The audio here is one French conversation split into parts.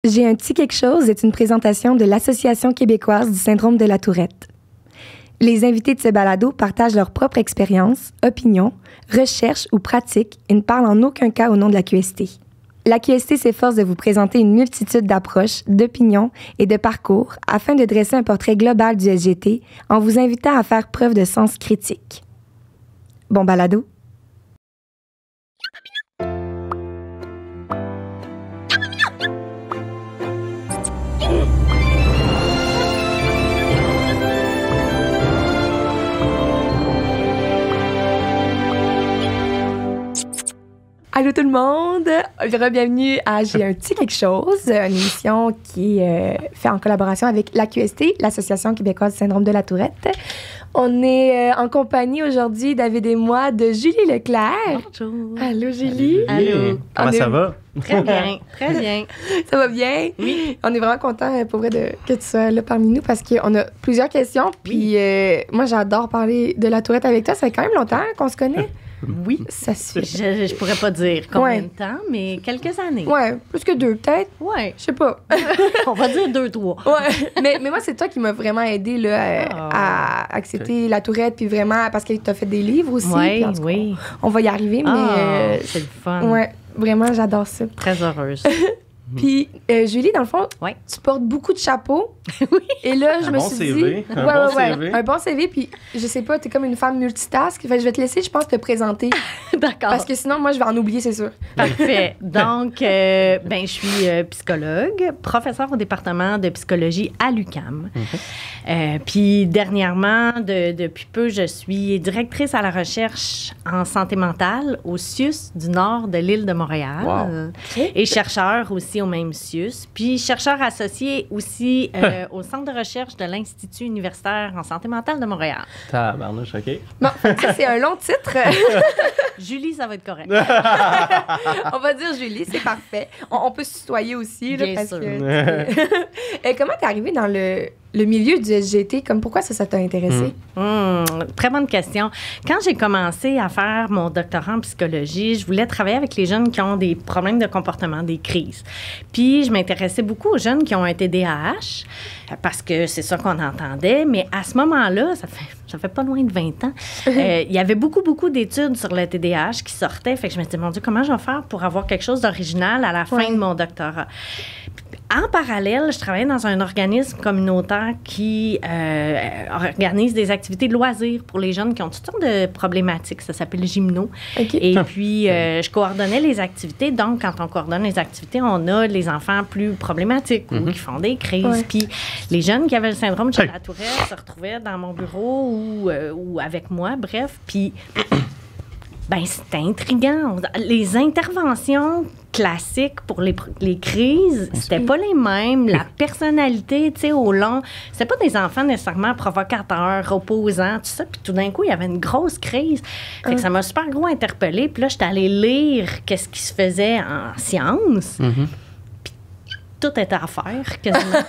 J'ai un petit quelque chose est une présentation de l'Association québécoise du syndrome de la Tourette. Les invités de ce balado partagent leur propre expérience, opinions, recherches ou pratiques et ne parlent en aucun cas au nom de la QST. La QST s'efforce de vous présenter une multitude d'approches, d'opinions et de parcours afin de dresser un portrait global du SGT en vous invitant à faire preuve de sens critique. Bon balado! Allô tout le monde! Bienvenue à J'ai un petit quelque chose, une émission qui est faite en collaboration avec la QST, l'Association québécoise du syndrome de la Tourette. On est en compagnie aujourd'hui, David et moi, de Julie Leclerc. Bonjour. Allô Julie! Allô. Comment ça va? Très bien, très bien. Ça va bien? Oui. On est vraiment contents pour vrai que tu sois là parmi nous parce qu'on a plusieurs questions. Puis moi, j'adore parler de la Tourette avec toi. Ça fait quand même longtemps qu'on se connaît. Oui. Ça se fait. Je pourrais pas dire combien Ouais. de temps, mais quelques années. Ouais, plus que 2 peut-être. Ouais. Je sais pas. On va dire 2, 3. Ouais, mais moi, c'est toi qui m'as vraiment aidé là, à accepter la Tourette, puis vraiment, parce que tu as fait des livres aussi. Oui, puis en tout cas, oui. On va y arriver, mais c'est le fun. ouais, vraiment, j'adore ça. Très heureuse. Puis, Julie, dans le fond, Ouais. tu portes beaucoup de chapeaux. Oui. Et là, je Un me bon suis CV, dit... un ouais, bon ouais, ouais, CV. un bon CV, puis je sais pas, t'es comme une femme multitask. Fait que je vais te laisser, je pense, te présenter. D'accord. Parce que sinon, moi, je vais en oublier, c'est sûr. Parfait. Donc, je suis psychologue, professeure au département de psychologie à l'UQAM. Puis, dernièrement, depuis peu, je suis directrice à la recherche en santé mentale au CIUS du nord de l'île de Montréal. Wow. Et chercheur aussi au même CIUS. Puis, chercheur associé aussi au Centre de recherche de l'Institut universitaire en santé mentale de Montréal. Tabarnouche, OK. Bon, ça, c'est un long titre. Julie, ça va être correct. On va dire Julie, c'est parfait. On peut se tutoyer aussi. Là, Bien parce sûr. que, comment t'es arrivée dans le milieu du SGT? Comme pourquoi ça t'a intéressé? Très bonne question. Quand j'ai commencé à faire mon doctorat en psychologie, je voulais travailler avec les jeunes qui ont des problèmes de comportement, des crises. Puis, je m'intéressais beaucoup aux jeunes qui ont un TDAH parce que c'est ça qu'on entendait. Mais à ce moment-là, ça fait pas loin de 20 ans, il y avait beaucoup d'études sur le TDAH qui sortaient. Fait que je me disais, mon Dieu, comment je vais faire pour avoir quelque chose d'original à la fin de mon doctorat? En parallèle, je travaillais dans un organisme communautaire qui organise des activités de loisirs pour les jeunes qui ont toutes sortes de problématiques. Ça s'appelle Gymno. OK. Et puis, je coordonnais les activités. Donc, quand on coordonne les activités, on a les enfants plus problématiques ou qui font des crises. Ouais. Puis, les jeunes qui avaient le syndrome de la Tourette se retrouvaient dans mon bureau ou avec moi, bref. Puis, ben c'était intriguant. Les interventions classiques pour les crises, c'était pas les mêmes. La personnalité, tu sais, au long, c'était pas des enfants nécessairement provocateurs, opposants, tout ça. Puis tout d'un coup, il y avait une grosse crise. Fait que ça m'a super gros interpellée. Puis là, j'étais allée lire qu'est-ce qui se faisait en sciences. Puis tout était à faire, quasiment.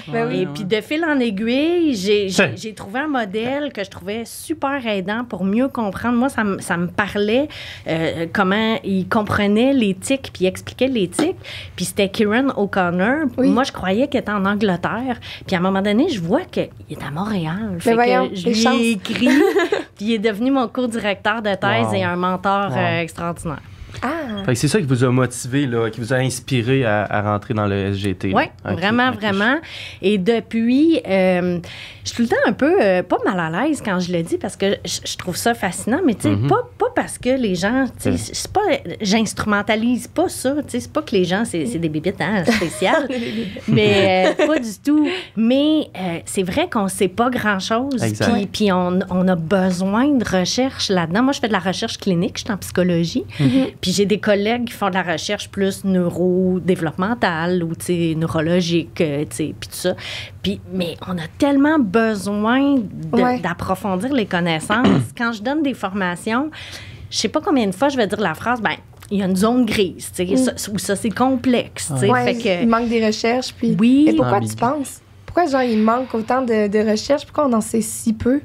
Ben oui. Et puis, de fil en aiguille, j'ai trouvé un modèle que je trouvais super aidant pour mieux comprendre. Moi, ça me parlait comment il comprenait l'éthique puis il expliquait l'éthique. Puis c'était Kieran O'Connor. Oui. Moi, je croyais qu'il était en Angleterre. Puis à un moment donné, je vois qu'il est à Montréal. Fait voyons, que je quelle lui chance. ai écrit. Puis il est devenu mon co-directeur de thèse Wow. et un mentor Wow. extraordinaire. Ah! Fait que c'est ça qui vous a motivé, là, qui vous a inspiré à rentrer dans le SGT. là. Oui, OK, vraiment, OK. vraiment. Et depuis, je suis tout le temps un peu, pas mal à l'aise quand je le dis parce que je trouve ça fascinant, mais tu sais, pas parce que les gens, tu sais, c'est pas, j'instrumentalise pas ça, tu sais, c'est pas que les gens, c'est des bébites spéciales, mais pas du tout. Mais c'est vrai qu'on sait pas grand-chose, Exact. puis on a besoin de recherche là-dedans. Moi, je fais de la recherche clinique, je suis en psychologie, puis j'ai des collègues qui font de la recherche plus neurodéveloppementale ou, tu sais, neurologique, tu sais, puis tout ça. Puis, mais on a tellement besoin d'approfondir les connaissances. Quand je donne des formations, je sais pas combien de fois je vais dire la phrase, ben il y a une zone grise, tu sais, ou ça, c'est complexe, tu sais. Ouais, Fait que, il manque des recherches. Puis... Oui. Et pourquoi tu Ambigu. penses? Pourquoi, genre, il manque autant de recherches? Pourquoi on en sait si peu?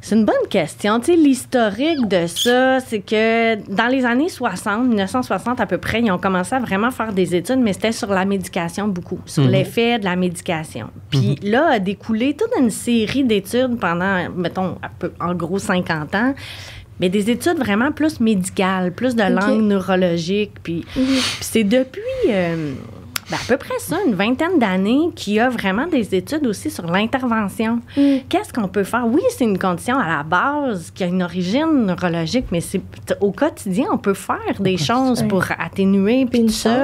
C'est une bonne question. Tu sais, l'historique de ça, c'est que dans les années 60, 1960 à peu près, ils ont commencé à vraiment faire des études, mais c'était sur la médication beaucoup, sur l'effet de la médication. Puis là, a découlé toute une série d'études pendant, mettons, en gros 50 ans, mais des études vraiment plus médicales, plus de langue neurologique. Puis c'est depuis... à peu près ça, une vingtaine d'années, qu'il y a vraiment des études aussi sur l'intervention. Qu'est-ce qu'on peut faire? Oui, c'est une condition à la base qui a une origine neurologique, mais au quotidien, on peut faire des choses pour atténuer puis tout ça.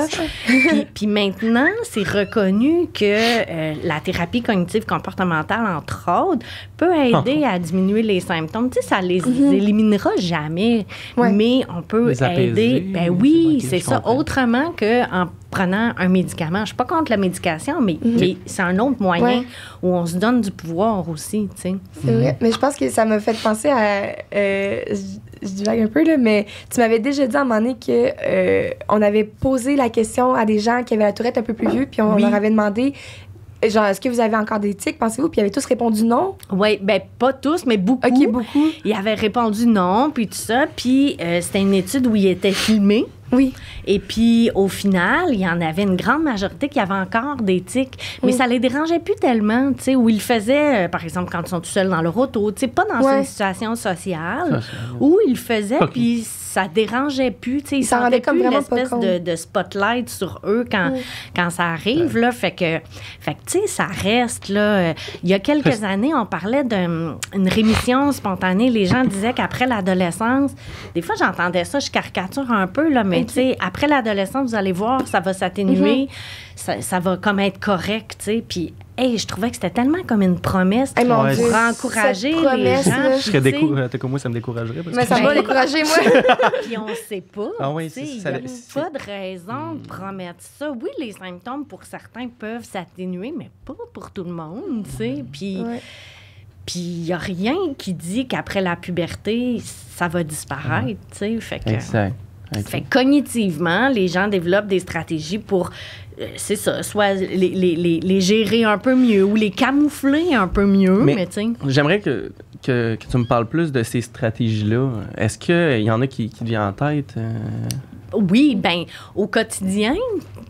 Puis maintenant, c'est reconnu que la thérapie cognitive comportementale, entre autres, peut aider à diminuer les symptômes. Tu sais, ça les éliminera jamais, mais on peut les apaiser, aider. Ben oui, c'est ça. Autrement qu'en prenant un médicament. Je ne suis pas contre la médication, mais c'est un autre moyen où on se donne du pouvoir aussi, tu sais. C'est vrai. Mais je pense que ça m'a fait penser à... je divague un peu, là, mais tu m'avais déjà dit à un moment donné qu'on avait posé la question à des gens qui avaient la tourette un peu plus vieux, puis on leur avait demandé... Genre, est-ce que vous avez encore des tics, pensez-vous? Puis ils avaient tous répondu non. Oui, bien, pas tous, mais beaucoup. OK, beaucoup. Ils avaient répondu non, puis tout ça. Puis c'était une étude où ils étaient filmés. Oui. Et puis, au final, il y en avait une grande majorité qui avaient encore des tics. Mais ça les dérangeait plus tellement, tu sais, où ils le faisaient, par exemple, quand ils sont tout seuls dans leur auto, tu sais, pas dans une situation sociale, où ils le faisaient, puis ça dérangeait plus, tu sais, ils sentaient plus l'espèce de spotlight sur eux quand ça arrive, là. Fait que tu sais, ça reste, là. Il y a quelques années, on parlait d'une rémission spontanée. Les gens disaient qu'après l'adolescence, des fois, j'entendais ça, je caricature un peu, là, mais tu sais, après l'adolescence, vous allez voir, ça va s'atténuer, ça va comme être correct, tu sais, puis... Hey, je trouvais que c'était tellement comme une promesse pour encourager les gens. T'es comme moi, ça me découragerait. Mais ça va décourager, moi. Puis on ne sait pas. Ah oui, il n'y a pas de raison de promettre ça. Oui, les symptômes, pour certains, peuvent s'atténuer, mais pas pour tout le monde, tu sais. Puis il n'y a rien qui dit qu'après la puberté, ça va disparaître, tu sais. Fait que... Exact. Fait que cognitivement, les gens développent des stratégies pour, c'est ça, soit les gérer un peu mieux ou les camoufler un peu mieux, mais tu sais. J'aimerais que tu me parles plus de ces stratégies-là. Est-ce qu'il y en a qui te viennent en tête? Oui, bien, au quotidien,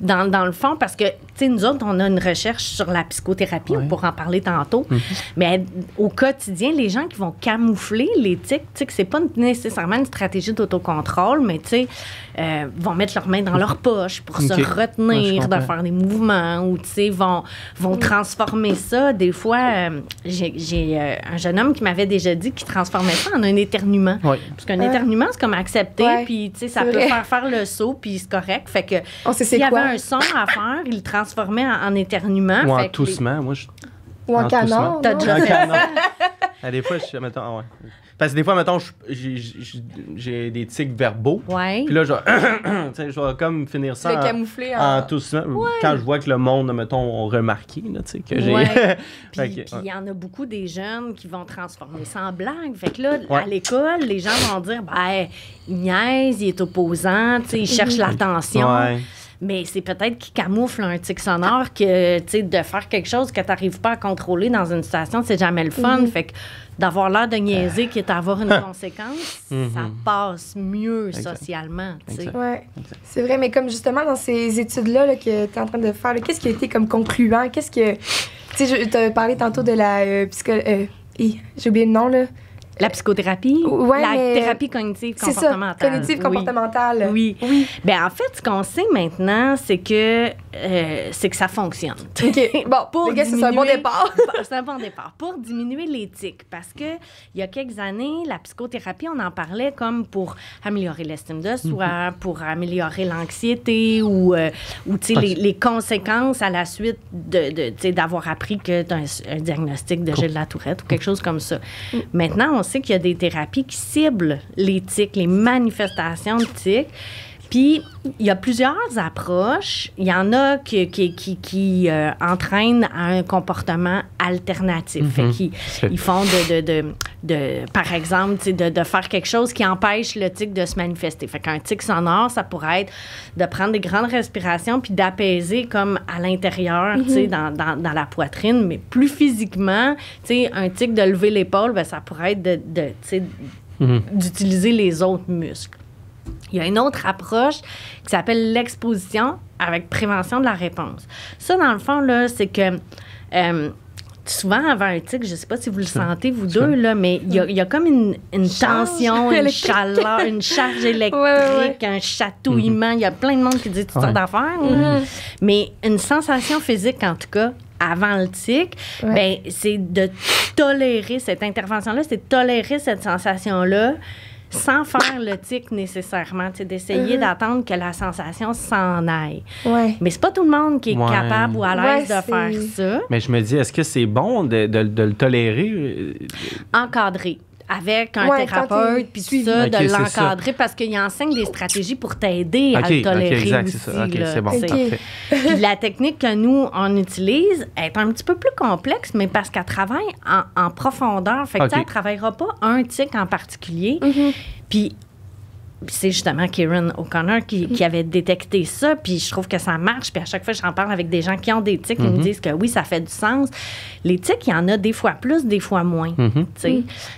dans le fond, parce que, tu sais, nous autres, on a une recherche sur la psychothérapie, on pourra en parler tantôt, mais au quotidien, les gens qui vont camoufler les tics, tu sais, que c'est pas nécessairement une stratégie d'autocontrôle, mais, tu sais, vont mettre leurs mains dans leur poche pour se retenir de faire des mouvements ou, tu sais, vont transformer ça. Des fois, j'ai un jeune homme qui m'avait déjà dit qu'il transformait ça en un éternuement. Parce qu'un éternuement, c'est comme accepté, puis, tu sais, ça peut faire le saut, puis c'est correct. Fait que s'il y avait un son à faire, il le transformait en éternuement. Ou en toussement. Moi, ou en canard. T'as déjà fait ça? Des fois, mettons, parce que des fois, mettons, j'ai des tics verbaux. Puis là, je vais comme finir ça en toussement. Quand je vois que le monde, mettons, a remarqué, là, tu sais, que j'ai... Puis il y en a beaucoup des jeunes qui vont transformer ça en blague. Fait que là, à l'école, les gens vont dire, ben, il niaise, il est opposant, tu sais, il cherche l'attention. Mais c'est peut-être qu'il camoufle un tic sonore que, tu sais, de faire quelque chose que tu n'arrives pas à contrôler dans une situation, c'est jamais le fun. Fait que d'avoir l'air de niaiser qui est à avoir une conséquence, ça passe mieux socialement, tu sais. Oui, c'est vrai. Mais comme justement dans ces études-là là, que tu es en train de faire, qu'est-ce qui a été comme concluant? Qu'est-ce que... Tu sais, tu as parlé tantôt de la j'ai oublié le nom, là. La psychothérapie? La thérapie cognitive comportementale. C'est ça, cognitive comportementale. Oui. Bien, en fait, ce qu'on sait maintenant, c'est que ça fonctionne. OK. Bon, c'est un bon départ. C'est un bon départ. Pour diminuer les tics. Parce que il y a quelques années, la psychothérapie, on en parlait comme pour améliorer l'estime de soi, pour améliorer l'anxiété ou tu sais, les conséquences à la suite tu sais, d'avoir appris que tu as un diagnostic de Gilles de la Tourette ou quelque chose comme ça. Maintenant, on sait qu'il y a des thérapies qui ciblent les tics, les manifestations de tics. Puis, il y a plusieurs approches. Il y en a qui entraînent à un comportement alternatif. Fait qu'ils font par exemple, de faire quelque chose qui empêche le tic de se manifester. Fait qu'un tic sonore, ça pourrait être de prendre des grandes respirations puis d'apaiser comme à l'intérieur, dans la poitrine, mais plus physiquement, un tic de lever l'épaule, ben, ça pourrait être d'utiliser les autres muscles. Il y a une autre approche qui s'appelle l'exposition avec prévention de la réponse. Ça, dans le fond, là, c'est que souvent, avant un tic, je ne sais pas si vous le sentez, vous deux, là, mais il y a comme une tension, une chaleur, une charge électrique, un chatouillement. Il y a plein de monde qui dit toutes sortes d'affaires. Mais une sensation physique, en tout cas, avant le tic, ben, c'est de tolérer cette intervention-là, c'est de tolérer cette sensation-là sans faire le tic nécessairement, d'essayer d'attendre que la sensation s'en aille. Mais c'est pas tout le monde qui est capable ou à l'aise de faire ça. Mais je me dis, est-ce que c'est bon de le tolérer? Encadrer. Avec un thérapeute, puis tout ça, de l'encadrer, parce qu'il enseigne des stratégies pour t'aider à le tolérer aussi. C'est bon, parfait. Puis la technique que nous, on utilise est un petit peu plus complexe, mais parce qu'elle travaille en profondeur. Fait que elle ne travaillera pas un tic en particulier. Puis c'est justement Kieran O'Connor qui avait détecté ça, puis je trouve que ça marche. Puis à chaque fois que j'en parle avec des gens qui ont des tics, ils me disent que oui, ça fait du sens. Les tics, il y en a des fois plus, des fois moins.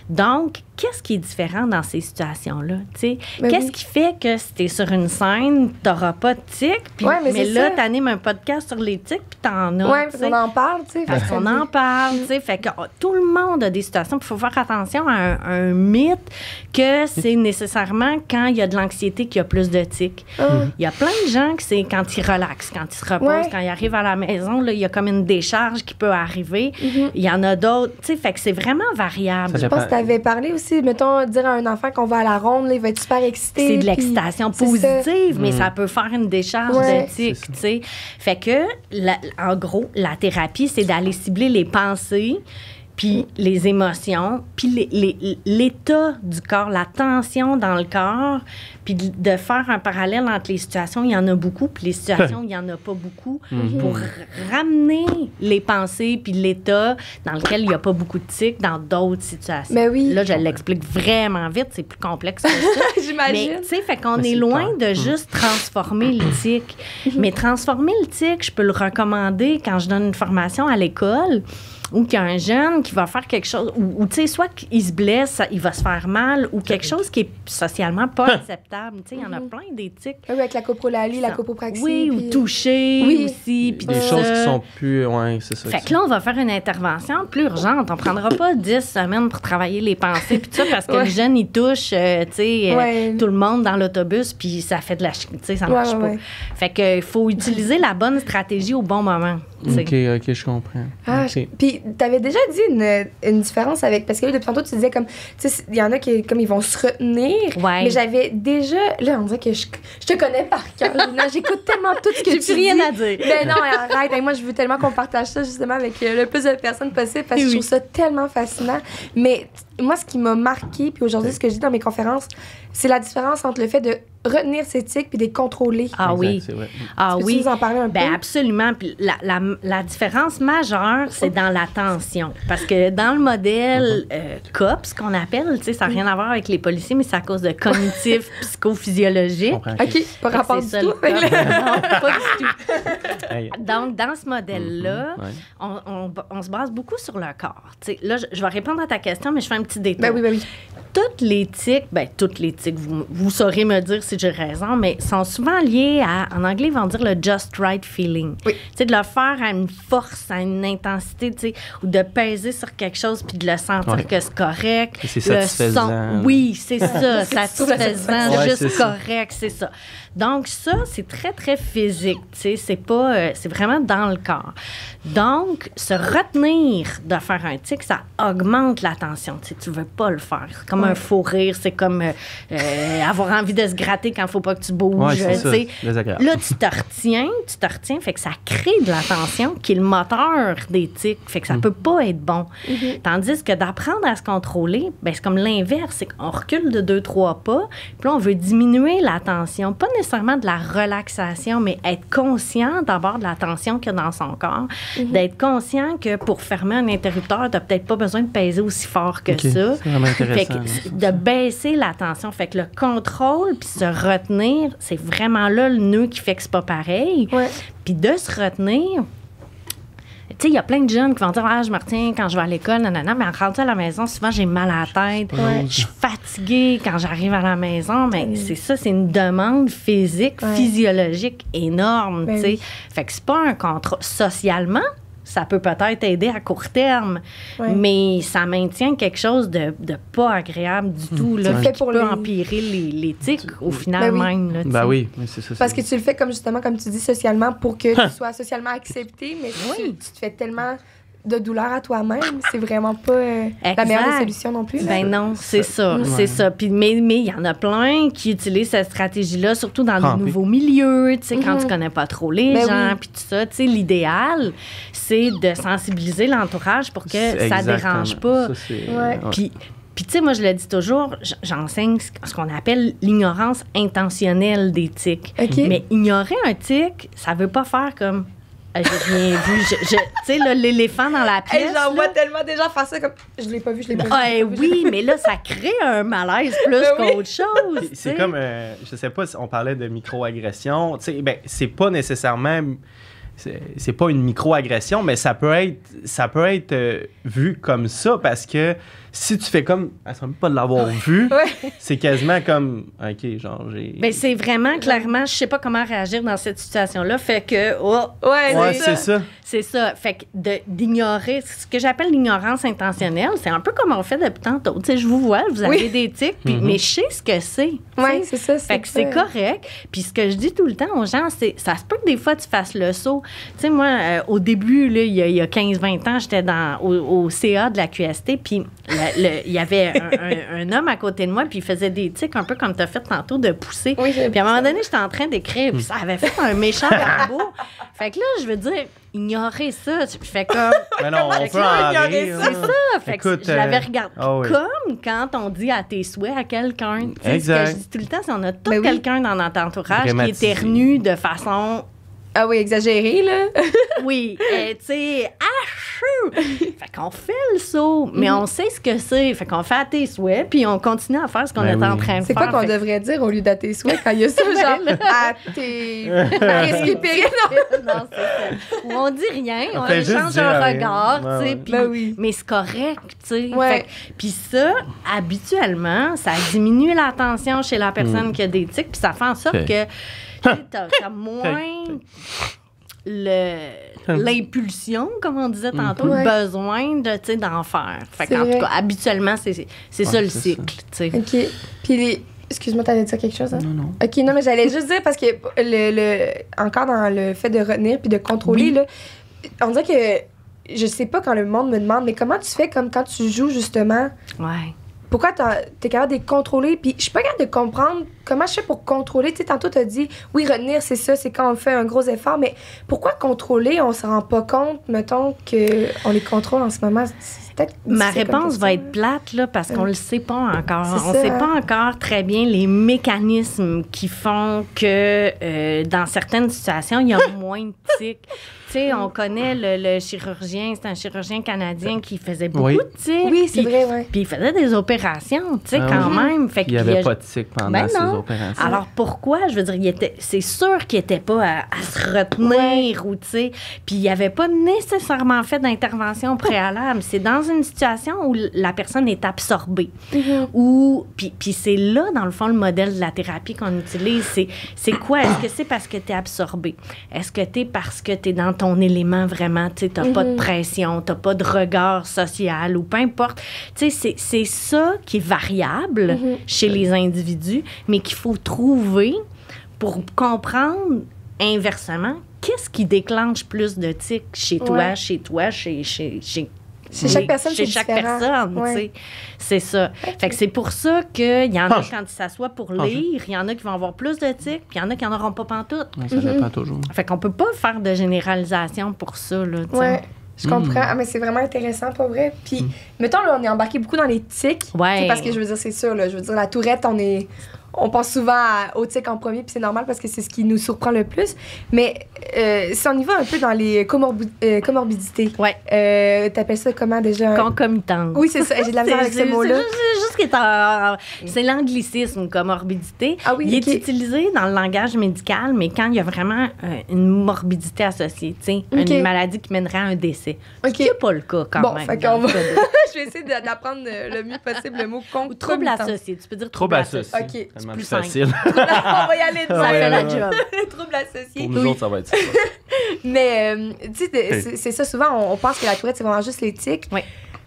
Donc, qu'est-ce qui est différent dans ces situations-là? Qu'est-ce qui fait que si tu es sur une scène, tu n'auras pas de tics, mais là, tu animes un podcast sur les tics, puis tu en as. Oui, parce qu'on en parle, tu sais. Parce qu'on en parle, tu sais. Fait que tout le monde a des situations. Il faut faire attention à un mythe que c'est nécessairement quand il y a de l'anxiété qu'il y a plus de tics. Il y a plein de gens que c'est quand ils relaxent, quand ils se reposent, quand ils arrivent à la maison, là, il y a comme une décharge qui peut arriver. Il y en a d'autres, tu sais. Fait que c'est vraiment variable. Je pense que tu avais parlé aussi, mettons, dire à un enfant qu'on va à la ronde, là, il va être super excité. C'est de l'excitation positive, mais ça peut faire une décharge de tics, tu sais. Fait que, en gros, la thérapie, c'est d'aller cibler les pensées, puis les émotions, puis l'état du corps, la tension dans le corps, puis de faire un parallèle entre les situations, il y en a beaucoup, puis les situations, il n'y en a pas beaucoup, pour ramener les pensées puis l'état dans lequel il n'y a pas beaucoup de tics dans d'autres situations. Mais oui. Là, je l'explique vraiment vite, c'est plus complexe que ça. J'imagine. Mais, tu sais, fait qu'on est loin de juste transformer le tic. Mais transformer le tic, je peux le recommander quand je donne une formation à l'école, ou qu'il y a un jeune qui va faire quelque chose, ou tu sais, soit qu'il se blesse, il va se faire mal, ou quelque chose qui est socialement pas acceptable. Tu sais, il y en a plein des tics. Oui, avec la coprolalie, la copropraxie. Oui, ou toucher aussi. Des choses qui sont plus... Oui, c'est ça. Fait que là, on va faire une intervention plus urgente. On prendra pas 10 semaines pour travailler les pensées, puis tout ça, parce que le jeune, il touche, tu sais, tout le monde dans l'autobus, puis ça fait de la... Tu sais, ça marche pas. Fait que il faut utiliser la bonne stratégie au bon moment. OK, je comprends. Puis, t'avais déjà dit une différence avec... Parce que là, depuis tantôt, tu disais comme... Tu sais, il y en a qui, comme, ils vont se retenir. Mais j'avais déjà... Là, on dirait que je te connais par cœur. J'écoute tellement tout ce que tu dis. J'ai plus rien à dire. Ben non, arrête. Et moi, je veux tellement qu'on partage ça, justement, avec le plus de personnes possible, parce que je trouve ça tellement fascinant. Mais moi, ce qui m'a marqué, puis aujourd'hui, ce que je dis dans mes conférences, c'est la différence entre le fait de retenir ses tics puis de les contrôler. Ah oui. Ah oui. Tu nous en parler un peu? Ben absolument. Puis la différence majeure, c'est dans l'attention. Parce que dans le modèle COPS, qu'on appelle, tu sais, ça n'a rien à voir avec les policiers, mais c'est à cause de cognitif psychophysiologique. OK, pas rapport du tout. Non, pas du tout. Donc, dans ce modèle-là, on se base beaucoup sur le corps. Tu sais, là, je vais répondre à ta question, mais je fais un petit détour. Ben oui. Toutes les tics, vous saurez me dire si j'ai raison, mais sont souvent liés à, en anglais, ils vont dire le just right feeling. Oui. Tu sais, de le faire à une force, à une intensité, tu sais, ou de peser sur quelque chose puis de le sentir que c'est correct. Et c'est satisfaisant. Oui, c'est ça, satisfaisant, juste correct, c'est ça. Donc, ça, c'est très, très physique, tu sais, c'est vraiment dans le corps. Donc, se retenir de faire un tic, ça augmente la tension, tu sais, tu veux pas le faire. C'est comme un fou rire, c'est comme avoir envie de se gratter flatter quand il ne faut pas que tu bouges. Ouais, c'est ça. Là, tu te retiens, fait que ça crée de la tension qui est le moteur des tics. Fait que ça peut pas être bon. Tandis que d'apprendre à se contrôler, ben, c'est comme l'inverse. C'est qu'on recule de 2-3 pas, puis là, on veut diminuer la tension. Pas nécessairement de la relaxation, mais être conscient d'abord de la tension qu'il y a dans son corps. D'être conscient que pour fermer un interrupteur, tu n'as peut-être pas besoin de peser aussi fort que ça. C'est vraiment intéressant. Fait que de baisser la tension. Fait que le contrôle puis se retenir, c'est vraiment là le nœud qui fait que c'est pas pareil. Puis de se retenir, tu sais, il y a plein de jeunes qui vont dire je me retiens quand je vais à l'école, nanana, mais en rentrant à la maison, souvent, j'ai mal à la tête. Je suis fatiguée quand j'arrive à la maison. Mais c'est ça, c'est une demande physique, physiologique énorme, tu sais. Fait que c'est pas un contrôle. Socialement, ça peut peut-être aider à court terme, mais ça maintient quelque chose de pas agréable du tout, là, qui peut empirer les tics au final même. Là, oui, c'est ça. Parce que tu le fais justement, comme tu dis, socialement pour que tu sois socialement accepté, mais tu te fais tellement de douleur à toi-même, c'est vraiment pas la meilleure des solutions non plus. Ben non, c'est ça, c'est ça. Puis, mais il y en a plein qui utilisent cette stratégie-là, surtout dans des nouveaux milieux, tu sais, quand tu connais pas trop les gens, puis tout ça. Tu sais, l'idéal, c'est de sensibiliser l'entourage pour que ça dérange pas. Puis, tu sais, moi, je le dis toujours, j'enseigne ce qu'on appelle l'ignorance intentionnelle des tics. Mais ignorer un tic, ça veut pas faire comme... J'ai rien vu. Tu sais, l'éléphant dans la pièce. J'en vois tellement déjà faire ça comme. Je l'ai pas vu, je l'ai pas vu. Oui, mais là, ça crée un malaise plus qu'autre chose. C'est comme, je sais pas si on parlait de microagression. Tu sais, ben, c'est pas nécessairement. C'est pas une microagression, mais ça peut être vu comme ça parce que si tu fais comme, elle semble pas de l'avoir vu, c'est quasiment comme, OK, genre, j'ai... Ben, c'est vraiment, clairement, je sais pas comment réagir dans cette situation-là, fait que, c'est ça. C'est ça. Fait que d'ignorer, ce que j'appelle l'ignorance intentionnelle, c'est un peu comme on fait depuis tantôt. Tu sais, je vous vois, vous avez des tics, mais je sais ce que c'est. Oui, c'est ça. Fait que c'est correct. Puis ce que je dis tout le temps aux gens, c'est, ça se peut que des fois, tu fasses le saut. Tu sais, moi, au début, là, il y a 15-20 ans, j'étais au CA de la QST, puis il y avait un homme à côté de moi, puis il faisait des tics un peu comme tu as fait tantôt, de pousser. Puis à un moment donné, j'étais en train d'écrire, puis ça avait fait un méchant garbo. Fait que là, je veux dire, ignorer ça. Je fais comme... Mais non, on peut en rire. C'est ça. Fait que je l'avais regardé comme quand on dit à tes souhaits à quelqu'un. Exact. Ce que je dis tout le temps, c'est qu'on a tout quelqu'un dans notre entourage qui éternue de façon... Ah oui, exagéré, là. Oui, tu sais, fait qu'on fait le saut, mais on sait ce que c'est. Fait qu'on fait à tes souhaits, puis on continue à faire ce qu'on est en train de faire. C'est quoi qu'on devrait dire au lieu d'à tes souhaits quand il y a ça, genre, à tes... risques et périls? Non, c'est ça. Ou on dit rien, on échange un regard, tu sais, mais c'est correct, tu sais. Puis ça, habituellement, ça diminue la tension chez la personne qui a des tics, puis ça fait en sorte que t'as moins l'impulsion, comme on disait tantôt, le besoin d'en faire. Fait qu'en tout cas, habituellement, c'est ça le cycle. T'sais. OK. Puis excuse-moi, t'allais dire quelque chose? Hein? Non. OK, non, mais j'allais juste dire, parce que encore dans le fait de retenir puis de contrôler, là, on dirait que je sais pas quand le monde me demande, mais comment tu fais comme quand tu joues, justement? Pourquoi t'es capable de les contrôler? Puis je suis pas capable de comprendre comment je fais pour contrôler. Tu sais, tantôt, t'as dit, oui, retenir, c'est ça, c'est quand on fait un gros effort, mais pourquoi contrôler, on se rend pas compte, mettons, qu'on les contrôle en ce moment? Ma réponse va être plate, là, parce qu'on le sait pas encore. On sait pas encore très bien les mécanismes qui font que dans certaines situations, il y a moins de tics. Tu sais, on connaît le chirurgien, c'est un chirurgien canadien qui faisait beaucoup de tics. Oui, c'est vrai, Puis il faisait des opérations, tu sais, quand même. Fait il n'y avait pas de tics pendant ces opérations. Alors pourquoi? Je veux dire, c'est sûr qu'il n'était pas à se retenir ou, tu sais, puis il n'y avait pas nécessairement fait d'intervention préalable. C'est dans une situation où la personne est absorbée. Puis c'est là, dans le fond, le modèle de la thérapie qu'on utilise. C'est quoi? Est-ce que c'est parce que tu es absorbé? Est-ce que tu es parce que tu es dans ton élément vraiment, tu sais, t'as pas de pression, t'as pas de regard social ou peu importe. Tu sais, c'est ça qui est variable chez les individus, mais qu'il faut trouver pour comprendre inversement qu'est-ce qui déclenche plus de tics chez toi, chez Chez chaque personne, chez chaque personne, tu sais. C'est ça. Fait que c'est pour ça qu'il y en a quand ils s'assoient pour lire, il y en a qui vont avoir plus de tics, puis il y en a qui n'en auront pas pantoute. Ça dépend toujours. Fait qu'on peut pas faire de généralisation pour ça, là, tu sais. Je comprends. Ah, mais c'est vraiment intéressant, pas vrai? Puis, mettons, là, on est embarqué beaucoup dans les tics. Parce que je veux dire, c'est sûr, là, je veux dire, la tourette, on pense souvent aux tics en premier, puis c'est normal parce que c'est ce qui nous surprend le plus. Mais si on y va un peu dans les comorbidités, t'appelles ça comment déjà? Concomitante. Oui, c'est ça. J'ai de la misère avec ce mot-là. C'est juste qu'il est c'est l'anglicisme, comorbidité. Ah oui, il est utilisé dans le langage médical, mais quand il y a vraiment une morbidité associée, tu sais, une maladie qui mènerait à un décès. Ce qui n'est pas le cas quand même. Fait qu'on va... Je vais essayer d'apprendre le mieux possible le mot concomitant. Trouble associé. Tu peux dire trouble associé. OK. C'est plus facile. On va y aller ça fait la job. Le trouble associé. Pour nous autres, ça va être ça. Mais, tu sais, c'est ça, souvent, on pense que la tourette, c'est vraiment juste les tics. Oui.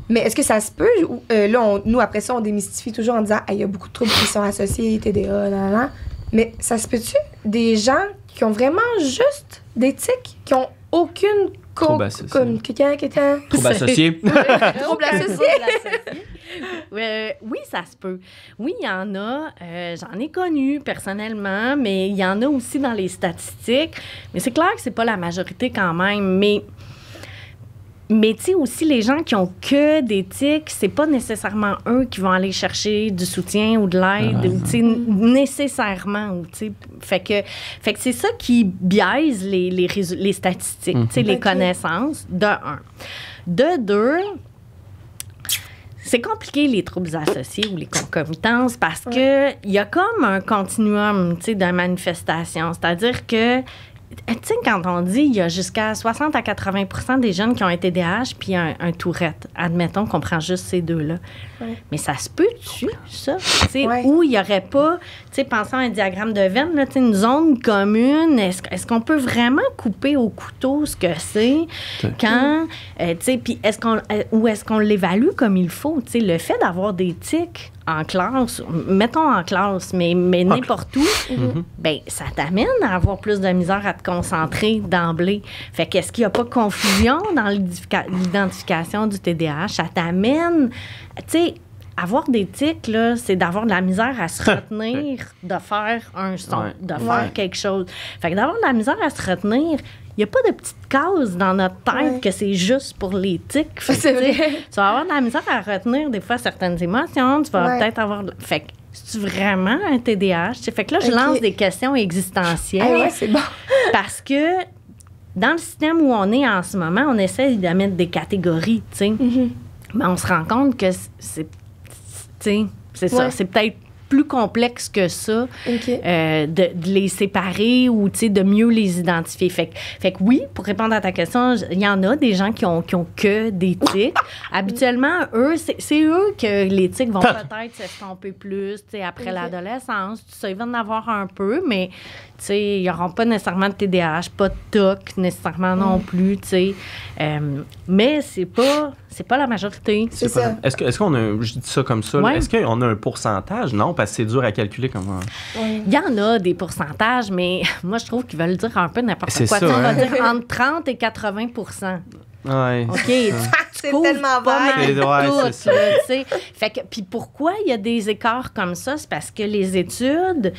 Mais est-ce que ça se peut? Là, nous, après ça, on démystifie toujours en disant il y a beaucoup de troubles qui sont associés, TDA, là. Mais ça se peut-tu des gens qui ont vraiment juste des tics, qui ont aucune trouble associé. Trouble associé. Trouble associé. Oui, ça se peut. Oui, il y en a. J'en ai connu personnellement, mais il y en a aussi dans les statistiques. Mais c'est clair que c'est pas la majorité quand même. Mais tu sais, aussi, les gens qui ont que des tics, c'est pas nécessairement eux qui vont aller chercher du soutien ou de l'aide, tu sais, nécessairement. Fait que c'est ça qui biaise les statistiques, tu sais, les connaissances, de un. De deux, c'est compliqué, les troubles associés ou les concomitances, parce que il y a comme un continuum, tu sais, de manifestation. C'est-à-dire que tu sais, quand on dit il y a jusqu'à 60 à 80% des jeunes qui ont un TDAH puis un Tourette, admettons qu'on prend juste ces deux-là. Mais ça se peut-tu, ça? Où il n'y aurait pas, tu sais, pensons à un diagramme de veine, là, une zone commune, est-ce qu'on peut vraiment couper au couteau ce que c'est quand, tu sais, puis est-ce qu'on l'évalue comme il faut? Tu sais, le fait d'avoir des tics en classe, mettons en classe, mais n'importe où, ben ça t'amène à avoir plus de misère à te concentrer d'emblée. Fait qu'est-ce qu'il n'y a pas de confusion dans l'identification du TDAH? Ça t'amène, tu sais, avoir des tics, là, c'est d'avoir de la misère à se retenir de faire un son, de faire quelque chose. Fait que d'avoir de la misère à se retenir, il n'y a pas de petite case dans notre tête que c'est juste pour les tics. C'est vrai. Tu vas avoir de la misère à retenir des fois certaines émotions. Tu vas peut-être avoir... Fait que c'est-tu vraiment un TDAH? Fait que là, je lance des questions existentielles. C'est bon. Parce que dans le système où on est en ce moment, on essaie de mettre des catégories, tu sais. Mais on se rend compte que c'est ça. C'est peut-être plus complexe que ça, de les séparer ou de mieux les identifier. Fait que oui, pour répondre à ta question, il y en a des gens qui ont que des tics. Habituellement, eux, c'est eux que les tics vont peut-être s'estomper plus après l'adolescence. Ça, ils vont en avoir un peu, mais ils n'auront pas nécessairement de TDAH, pas de TOC nécessairement non plus. Mais c'est pas la majorité. C'est ça. Est-ce qu'on a, je dis ça comme ça, est-ce qu'on a un pourcentage? Non, parce que c'est dur à calculer comment. Il y en a des pourcentages, mais moi, je trouve qu'ils veulent dire un peu n'importe quoi. Ça, on va dire entre 30 et 80%. Ouais, OK, c'est tellement vague. C'est ça. Fait que, puis pourquoi il y a des écarts comme ça? C'est parce que les études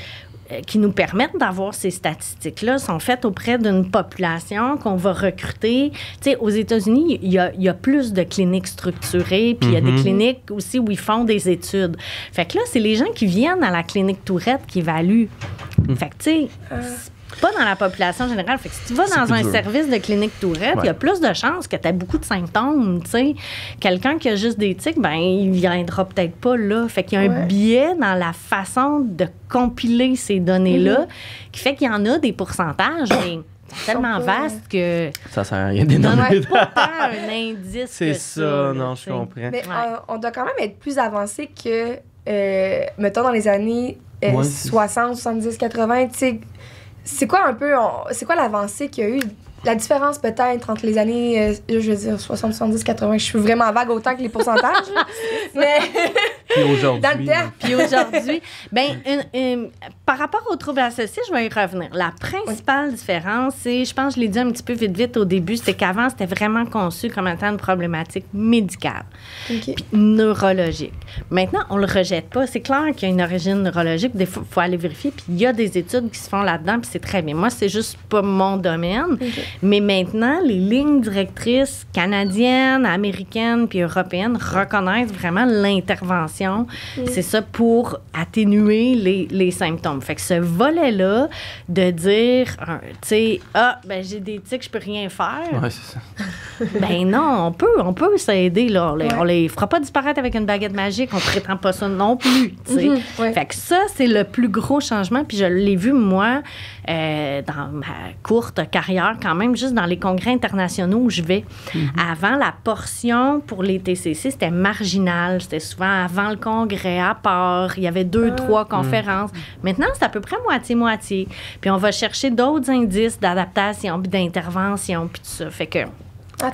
qui nous permettent d'avoir ces statistiques-là sont faites auprès d'une population qu'on va recruter. Tu sais, aux États-Unis, il y a plus de cliniques structurées, puis il y a des cliniques aussi où ils font des études. Fait que là, c'est les gens qui viennent à la clinique Tourette qui évaluent. Fait que, tu sais, pas dans la population générale. Fait que si tu vas dans un service de clinique Tourette, il y a plus de chances que tu aies beaucoup de symptômes, tu sais. Quelqu'un qui a juste des tics, ben il viendra peut-être pas là. Fait qu'il y a un biais dans la façon de compiler ces données-là qui fait qu'il y en a des pourcentages, mais c'est tellement vaste que ça sert à rien d'énormer. Ça pas tant un indice c'est que ça, non, je comprends. Mais on doit quand même être plus avancé que, mettons, dans les années 60, 70, 80, tu sais. C'est quoi un peu, c'est quoi l'avancée qu'il y a eu? La différence peut-être entre les années, je veux dire, 60, 70, 80, je suis vraiment vague autant que les pourcentages. Mais puis aujourd'hui. Dans le terme. Puis aujourd'hui, ben par rapport aux troubles associés, je vais y revenir. La principale différence, c'est, je pense que je l'ai dit un petit peu vite au début, c'est qu'avant, c'était vraiment conçu comme étant une problématique médicale, puis neurologique. Maintenant, on le rejette pas. C'est clair qu'il y a une origine neurologique. Des fois, il faut aller vérifier, puis il y a des études qui se font là-dedans, puis c'est très bien. Moi, c'est juste pas mon domaine. Mais maintenant, les lignes directrices canadiennes, américaines, puis européennes reconnaissent vraiment l'intervention. C'est ça, pour atténuer les symptômes. Fait que ce volet-là, de dire, tu sais, ben j'ai des tics, je peux rien faire. Oui, c'est ça. Ben non, on peut s'aider, là. On les fera pas disparaître avec une baguette magique, on prétend pas ça non plus, tu sais. Fait que ça, c'est le plus gros changement, puis je l'ai vu, moi, dans ma courte carrière, quand même, juste dans les congrès internationaux où je vais. Avant, la portion pour les TCC, c'était marginal. C'était souvent avant le congrès, à part. Il y avait 2-3 conférences. Maintenant, c'est à peu près moitié-moitié. Puis on va chercher d'autres indices d'adaptation puis d'intervention puis tout ça. Fait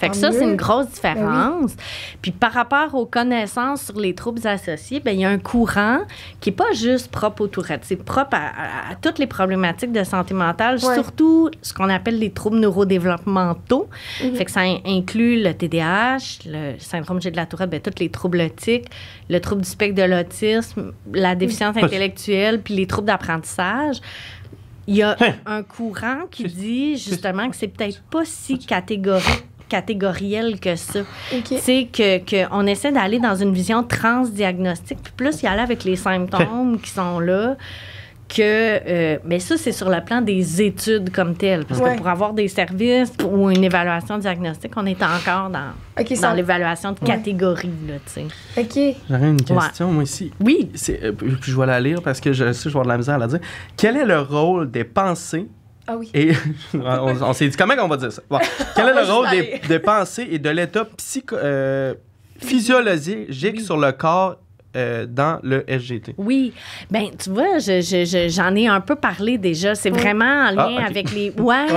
que ça, c'est une grosse différence. Puis par rapport aux connaissances sur les troubles associés, bien, il y a un courant qui n'est pas juste propre aux Tourette. C'est propre à toutes les problématiques de santé mentale, surtout ce qu'on appelle les troubles neurodéveloppementaux. Fait que ça inclut le TDAH, le syndrome de la Tourette, bien, tous les troubles tics, le trouble du spectre de l'autisme, la déficience intellectuelle, puis les troubles d'apprentissage. Il y a un courant qui dit justement que c'est peut-être pas si catégoriel que ça. C'est qu'on essaie d'aller dans une vision transdiagnostique, puis plus y aller avec les symptômes qui sont là, mais ça, c'est sur le plan des études comme telles. Parce que pour avoir des services ou une évaluation diagnostique, on est encore dans l'évaluation de catégorie, là, tu sais. J'aurais une question, moi, ici. Oui. Je vais la lire parce que je sais que je vais avoir de la misère à la dire. Quel est le rôle des pensées? Ah oui. Et on s'est dit comment on va dire ça. Bon. Quel est le rôle des pensées et de l'état physiologique sur le corps dans le SGT? Oui. Bien, tu vois, j'en ai un peu parlé déjà. C'est vraiment en lien avec les... Ouais.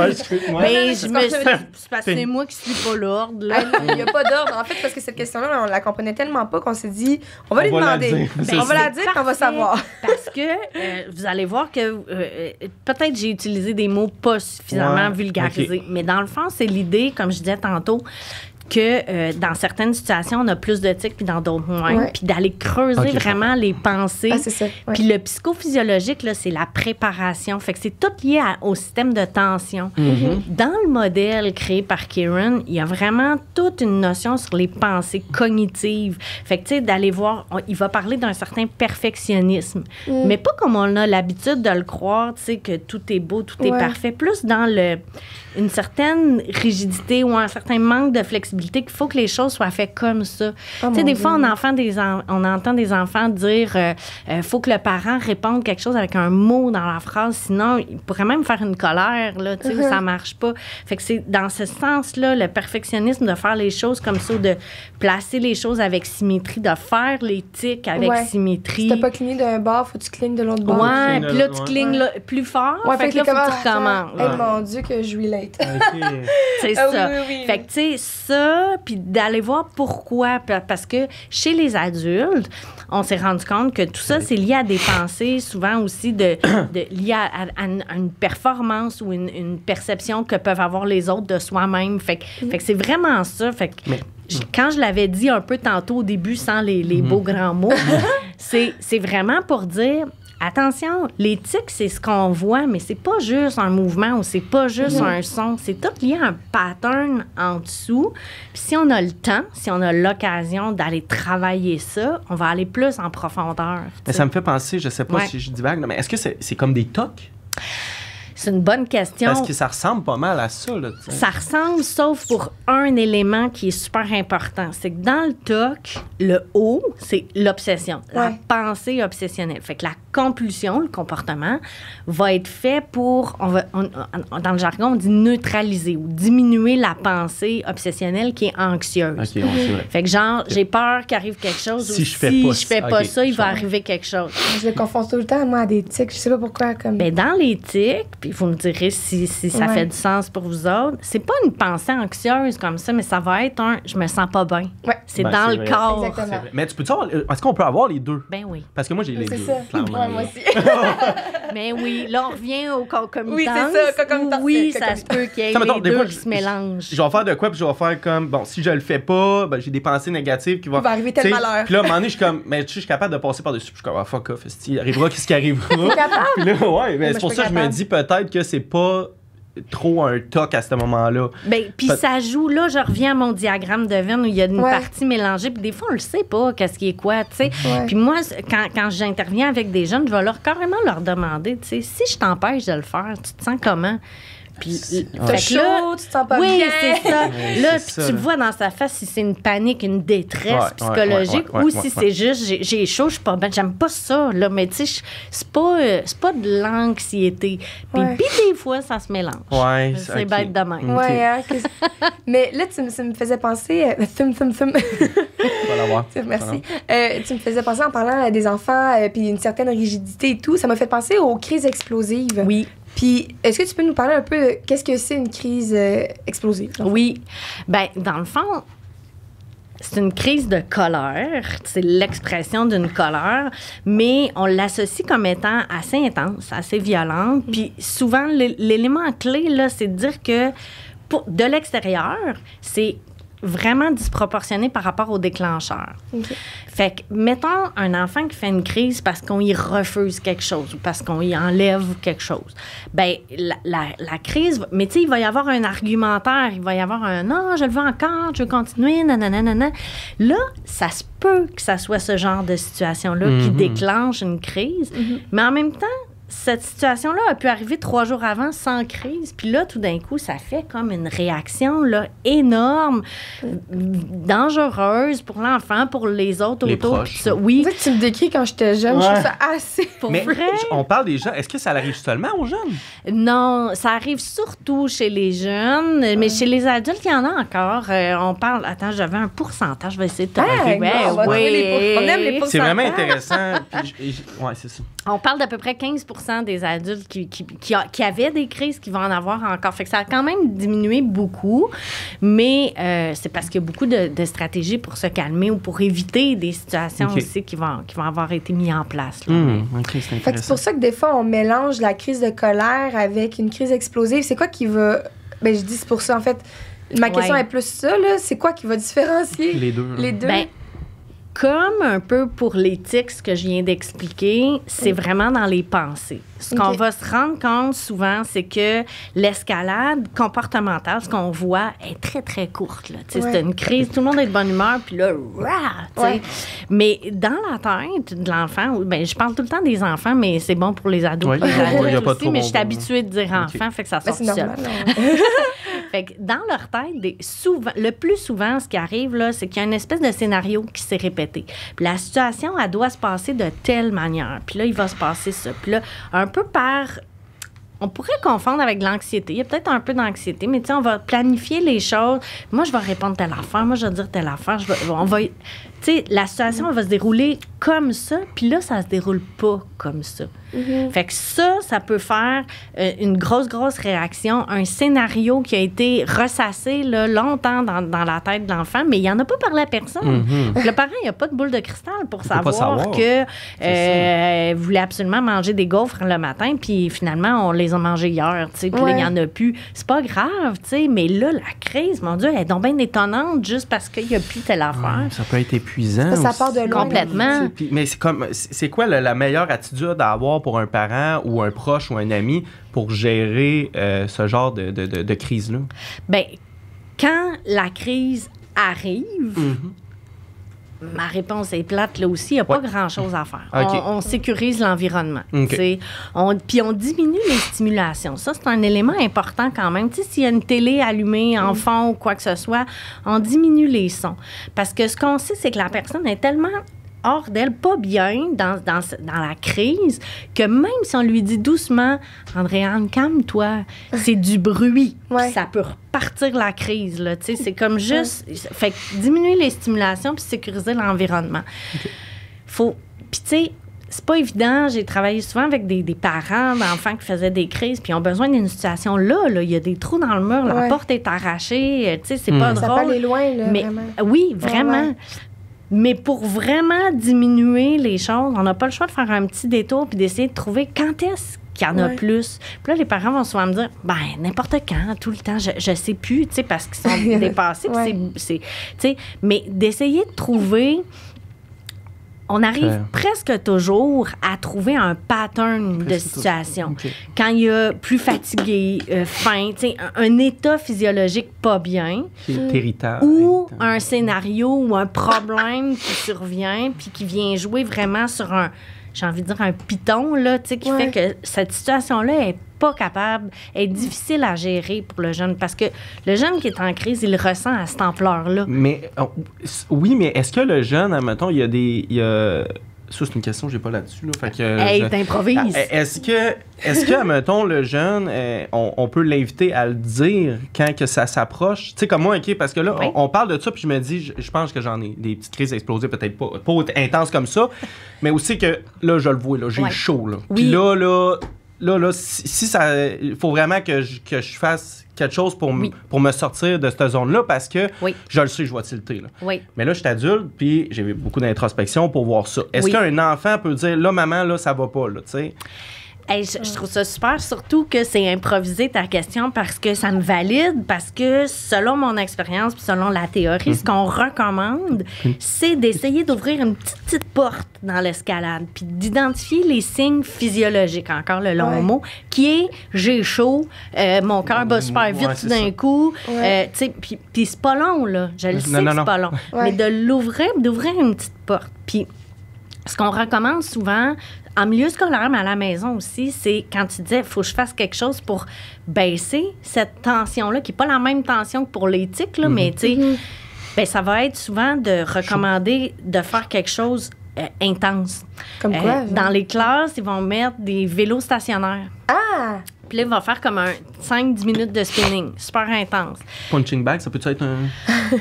Mais c'est moi qui suis pas l'ordre, là. Il n'y a pas d'ordre. En fait, parce que cette question-là, on la comprenait tellement pas qu'on s'est dit, on va lui demander. On va la dire et on va savoir. Parce que vous allez voir que peut-être j'ai utilisé des mots pas suffisamment vulgarisés. Mais dans le fond, c'est l'idée, comme je disais tantôt, que dans certaines situations, on a plus de tics, puis dans d'autres moins. Puis d'aller creuser vraiment les pensées. C'est ça. Puis le psychophysiologique, là, c'est la préparation. Fait que c'est tout lié au système de tension. Dans le modèle créé par Kieran, il y a vraiment toute une notion sur les pensées cognitives. Fait que, tu sais, d'aller voir, il va parler d'un certain perfectionnisme. Mais pas comme on a l'habitude de le croire, tu sais, que tout est beau, tout est parfait. Plus dans une certaine rigidité ou un certain manque de flexibilité qu'il faut que les choses soient faites comme ça. Tu sais, des fois, on entend des enfants dire faut que le parent réponde quelque chose avec un mot dans la phrase, sinon, il pourrait même faire une colère, là, tu sais, ça marche pas. Fait que c'est dans ce sens-là, le perfectionnisme de faire les choses comme ça, de placer les choses avec symétrie, de faire les tics avec symétrie. Si t'as pas cligné d'un bord, faut que tu clignes de l'autre bord. Ouais, puis là, tu clignes plus fort. Fait que là, faut que tu recommences. Mon Dieu, que je relate. C'est ça. Fait que, tu sais, ça, puis d'aller voir pourquoi. Parce que chez les adultes, on s'est rendu compte que tout ça, c'est lié à des pensées, souvent aussi liées à une performance ou une perception que peuvent avoir les autres de soi-même. Fait que c'est vraiment ça. Fait que quand je l'avais dit un peu tantôt au début, sans les beaux grands mots, c'est vraiment pour dire... Attention, les tics, c'est ce qu'on voit, mais c'est pas juste un mouvement ou c'est pas juste un son. C'est tout lié à un pattern en dessous. Puis si on a le temps, si on a l'occasion d'aller travailler ça, on va aller plus en profondeur. Mais ça me fait penser, je sais pas si je divague, mais est-ce que c'est comme des tocs? C'est une bonne question. Parce que ça ressemble pas mal à ça, là. T'sais. Ça ressemble, sauf pour un élément qui est super important. C'est que dans le TOC, le O, c'est l'obsession, la pensée obsessionnelle. Fait que la compulsion, le comportement, va être fait pour, dans le jargon, on dit neutraliser ou diminuer la pensée obsessionnelle qui est anxieuse. Okay, fait que genre, j'ai peur qu'arrive quelque chose si ou je fais pas ça, il va arriver quelque chose. Je le confonds tout le temps, moi, à des tics. Je sais pas pourquoi. Ben, dans les tics, puis vous me direz si ça fait du sens pour vous autres. C'est pas une pensée anxieuse comme ça, mais ça va être je me sens pas bien. Ouais. C'est dans le corps. Exactement. Mais tu peux est-ce qu'on peut avoir les deux? Ben oui. Parce que moi, j'ai les deux. C'est ça. Moi aussi. Mais oui, là, on revient au concomitance. Oui, c'est ça, concomitance. Oui, ça se peut qu'il y ait les deux qui se mélangent. Je vais faire de quoi, puis je vais faire comme, bon, si je le fais pas, ben, j'ai des pensées négatives qui vont... Il va arriver tel malheur. Puis là, à un moment donné, je suis comme, mais tu sais, je suis capable de passer par-dessus. Puis je suis comme, fuck off, il arrivera, qu'est-ce qui arrivera? Puis là, ouais, mais c'est pour ça que je me dis peut-être que c'est pas trop un toc à ce moment-là. Ben, puis ça joue, là, je reviens à mon diagramme de Venn où il y a une partie mélangée, puis des fois, on le sait pas, qu'est-ce qui est quoi, tu sais. Puis moi, quand j'interviens avec des jeunes, je vais carrément leur demander, tu sais, si je t'empêche de le faire, tu te sens comment? Puis, t'as chaud, tu te sens pas bien. Oui, c'est ça. Là, puis tu le vois dans sa face si c'est une panique, une détresse psychologique ou si c'est juste j'ai chaud, je suis pas bien. J'aime pas ça, là. Mais tu sais, c'est pas de l'anxiété. Puis des fois, ça se mélange. Ouais, c'est bête de même. Ouais, hein, mais là, ça me faisait penser... Voilà, merci. Tu me faisais penser en parlant des enfants puis une certaine rigidité et tout. Ça m'a fait penser aux crises explosives. Oui. Puis, est-ce que tu peux nous parler un peu de qu'est-ce que c'est une crise explosive? Oui. Bien, dans le fond, c'est une crise de colère. C'est l'expression d'une colère, mais on l'associe comme étant assez intense, assez violente. Puis souvent, l'élément clé, là, c'est de dire que de l'extérieur, c'est vraiment disproportionné par rapport au déclencheur. Okay. Fait que, mettons un enfant qui fait une crise parce qu'on y refuse quelque chose ou parce qu'on y enlève quelque chose. Bien, la crise, mais tu sais, il va y avoir un argumentaire, il va y avoir un « non, je le veux encore, je veux continuer, nanana. » Là, ça se peut que ça soit ce genre de situation-là qui déclenche une crise, mais en même temps, cette situation-là a pu arriver 3 jours avant sans crise. Puis là, tout d'un coup, ça fait comme une réaction là, énorme, dangereuse pour l'enfant, pour les autres autour. Proches. Ça. Oui. En fait, tu me décris quand j'étais jeune, je trouve ça assez pour mais vrai. On parle des gens. Est-ce que ça arrive seulement aux jeunes? Non, ça arrive surtout chez les jeunes, mais chez les adultes, il y en a encore. On parle... Attends, j'avais un pourcentage. Je vais essayer de te retrouver. On aime les pourcentages. C'est vraiment intéressant. Oui, c'est ça. On parle d'à peu près 15 des adultes qui avaient des crises qui vont en avoir encore. Fait que ça a quand même diminué beaucoup, mais c'est parce qu'il y a beaucoup de stratégies pour se calmer ou pour éviter des situations aussi qui vont avoir été mises en place. C'est intéressant. Fait que c'est pour ça que des fois, on mélange la crise de colère avec une crise explosive. C'est quoi qui va... Ben, je dis c'est pour ça, en fait. Ma question est plus ça, là. C'est quoi qui va différencier les deux? Les deux? Ben, comme un peu pour les tics, ce que je viens d'expliquer, c'est vraiment dans les pensées. Ce qu'on va se rendre compte souvent, c'est que l'escalade comportementale, ce qu'on voit, est très, très courte. Là. C'est une crise, tout le monde est de bonne humeur, puis là, mais dans la tête de l'enfant, ben, je parle tout le temps des enfants, mais c'est bon pour les ados, les adultes aussi, mais je suis habituée de dire enfant, fait que ça sort c'est normal, fait que dans leur tête, le plus souvent, ce qui arrive, là, c'est qu'il y a une espèce de scénario qui s'est répété. Puis la situation, elle doit se passer de telle manière. Puis là, il va se passer ça. Puis là, un peu on pourrait confondre avec de l'anxiété. Il y a peut-être un peu d'anxiété, mais tu sais, on va planifier les choses. Moi, je vais répondre telle affaire. Moi, je vais dire telle affaire. Tu sais, la situation, elle va se dérouler comme ça, puis là, ça se déroule pas comme ça. Fait que ça peut faire une grosse réaction, un scénario qui a été ressassé là, longtemps dans la tête de l'enfant, mais il n'en a pas parlé à personne. Le parent, il n'y a pas de boule de cristal pour savoir que voulait absolument manger des gaufres le matin, puis finalement, on les a mangés hier, tu sais, puis là, il n'y en a plus. C'est pas grave, tu sais, mais là, la crise, mon Dieu, elle est donc bien étonnante juste parce qu'il n'y a plus telle affaire. Ça peut être épuisant. Ça part de loin. Complètement. Mais c'est quoi la meilleure attitude à avoir pour un parent ou un proche ou un ami pour gérer ce genre de crise-là? Bien, quand la crise arrive, ma réponse est plate là aussi, il n'y a pas grand-chose à faire. On sécurise l'environnement. Puis on diminue les stimulations. Ça, c'est un élément important quand même. Tu sais, s'il y a une télé allumée en fond ou quoi que ce soit, on diminue les sons. Parce que ce qu'on sait, c'est que la personne est tellement hors d'elle, pas bien dans la crise, que même si on lui dit doucement « Andréane, calme-toi », c'est du bruit. Ça peut repartir la crise. Là, c'est comme juste... Fait que diminuer les stimulations puis sécuriser l'environnement. Puis tu sais, c'est pas évident. J'ai travaillé souvent avec des parents d'enfants qui faisaient des crises puis ont besoin d'une situation là. Il y a des trous dans le mur, la porte est arrachée. Tu sais, c'est pas drôle. Ça peut aller loin, là, mais, vraiment. Oui, vraiment. Mais pour vraiment diminuer les choses, on n'a pas le choix de faire un petit détour puis d'essayer de trouver quand est-ce qu'il y en a plus. Puis là, les parents vont souvent me dire, n'importe quand, tout le temps, je sais plus, tu sais, parce qu'ils sont dépassés. Tu sais, mais d'essayer de trouver... On arrive presque toujours à trouver un pattern de situation. Quand il y a plus fatigué, faim, un état physiologique pas bien. Ou un scénario ou un problème qui survient puis qui vient jouer vraiment sur j'ai envie de dire un piton, là, qui fait que cette situation-là est pas capable, est difficile à gérer pour le jeune. Parce que le jeune qui est en crise, il le ressent à cette ampleur-là. Mais, oui, mais est-ce que le jeune, admettons, il y a ça, c'est une question que j'ai pas là-dessus. Là, fait que, t'improvises. Est-ce que, admettons, le jeune, on peut l'inviter à le dire quand que ça s'approche? Tu sais, comme moi, OK, parce que là, on parle de ça, puis je me dis, je pense que j'en ai des petites crises explosées, peut-être pas intenses comme ça, mais aussi que, là, je le vois, là, j'ai chaud, là. Puis là, si ça... Il faut vraiment que je fasse quelque chose pour me sortir de cette zone-là parce que je le sais, je vais tilter. Là. Mais là, je suis adulte, puis j'ai beaucoup d'introspection pour voir ça. Est-ce qu'un enfant peut dire, là, maman, là, ça va pas, là, tu sais? Hey, je trouve ça super, surtout que c'est improvisé ta question parce que ça me valide, parce que selon mon expérience puis selon la théorie, ce qu'on recommande, c'est d'essayer d'ouvrir une petite porte dans l'escalade puis d'identifier les signes physiologiques, encore le long mot, qui est « j'ai chaud, mon cœur bat super vite tout d'un coup ». Puis c'est pas long, là. Je le sais que c'est pas long. Mais d'ouvrir une petite porte. Puis ce qu'on recommande souvent... En milieu scolaire, mais à la maison aussi, c'est quand tu disais, il faut que je fasse quelque chose pour baisser cette tension-là, qui n'est pas la même tension que pour l'éthique, là, mais tu sais, ça va être souvent de recommander de faire quelque chose intense. Comme quoi? Dans les classes, ils vont mettre des vélos stationnaires. Ah! Puis là, il va faire comme 5-10 minutes de spinning, super intense. Punching bag, ça peut-être un...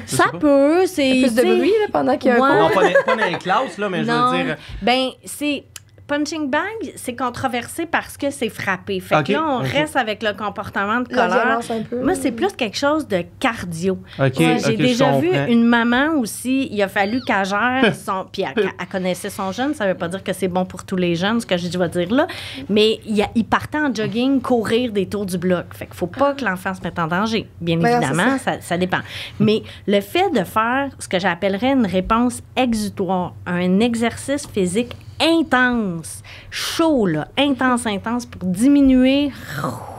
Ça peut, c'est... Plus de bruit, là, pendant qu'il y a un cours. Non, pas dans les classes, là, mais je veux dire... Ben, c'est... Punching bag, c'est controversé parce que c'est frappé. Fait que là, on reste avec le comportement de colère. Moi, c'est plus quelque chose de cardio. J'ai déjà vu une maman aussi, il a fallu qu'elle gère son... Puis elle connaissait son jeune, ça veut pas dire que c'est bon pour tous les jeunes, ce que je dois dire là, mais il partait en jogging, courir des tours du bloc. Fait qu'il faut pas que l'enfant se mette en danger. Bien évidemment, ça dépend. Mais le fait de faire ce que j'appellerais une réponse exutoire, un exercice physique intense, chaud, là, intense, pour diminuer